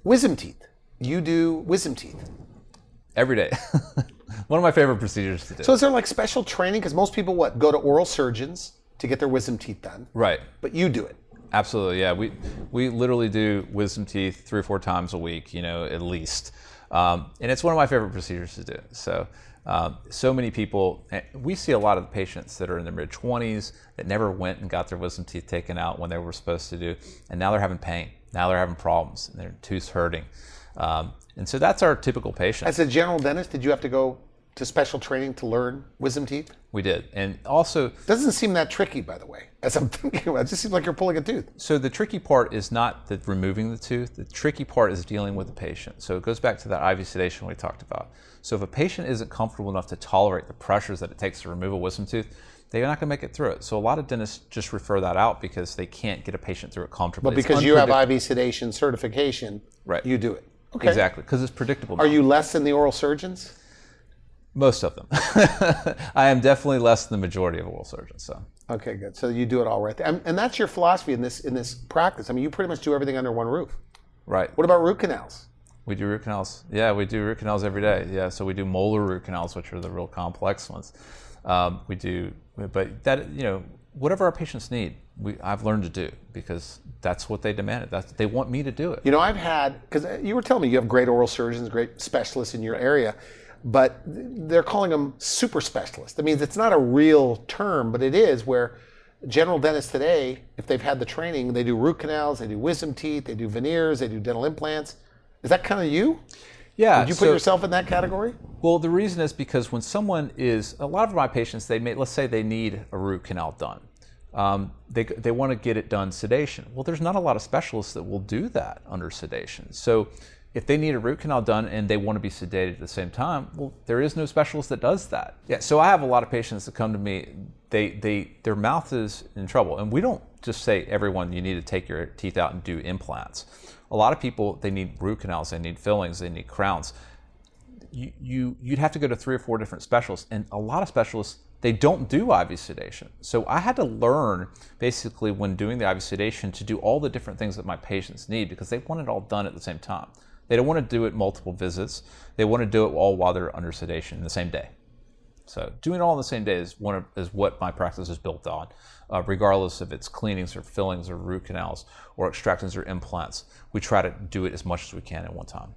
Wisdom teeth. You do wisdom teeth. Every day. One of my favorite procedures to do. So is there like special training? Because most people, go to oral surgeons to get their wisdom teeth done. Right. But you do it. Absolutely, yeah. We literally do wisdom teeth 3 or 4 times a week, at least. And it's one of my favorite procedures to do. So many people, we see a lot of the patients that are in their mid-20s that never went and got their wisdom teeth taken out when they were supposed to do, and now they're having pain. Now they're having problems, and their tooth's hurting. And so that's our typical patient. As a general dentist, did you have to go to special training to learn wisdom teeth? We did. And also... Doesn't seem that tricky, by the way, as I'm thinking about it. It just seems like you're pulling a tooth. So the tricky part is not removing the tooth. The tricky part is dealing with the patient. So it goes back to that IV sedation we talked about. So if a patient isn't comfortable enough to tolerate the pressures that it takes to remove a wisdom tooth, they're not going to make it through it. So a lot of dentists just refer that out because they can't get a patient through it comfortably. But because you have IV sedation certification, right, you do it. Okay. Exactly, because it's predictable now. Are you less than the oral surgeons? Most of them. I am definitely less than the majority of oral surgeons. So. Okay, good. So you do it all right. And that's your philosophy in this practice. I mean, you pretty much do everything under one roof. Right. What about root canals? We do root canals. Yeah, we do root canals every day. Yeah, so we do molar root canals, which are the real complex ones. We do, but that, whatever our patients need, I've learned to do because that's what they demanded. They want me to do it. I've had, because you were telling me you have great oral surgeons, great specialists in your area, but they're calling them super specialists. I mean, it's not a real term, but it is, where general dentists today, if they've had the training, they do root canals, they do wisdom teeth, they do veneers, they do dental implants. Is that kind of you? Yeah. Would you put yourself in that category? Well, the reason is because when someone a lot of my patients, let's say they need a root canal done. They want to get it done sedation. Well, there's not a lot of specialists that will do that under sedation. So if they need a root canal done and they want to be sedated at the same time, well, there is no specialist that does that. Yeah. So I have a lot of patients that come to me, their mouth is in trouble. And we don't just say, everyone, you need to take your teeth out and do implants. A lot of people, they need root canals, they need fillings, they need crowns. You'd have to go to 3 or 4 different specialists, and a lot of specialists, they don't do IV sedation. So I had to learn, basically, when doing the IV sedation, to do all the different things that my patients need, because they want it all done at the same time. They don't want to do it multiple visits. They want to do it all while they're under sedation in the same day. So doing it all in the same day is what my practice is built on, regardless if it's cleanings or fillings or root canals or extractions or implants. We try to do it as much as we can at one time.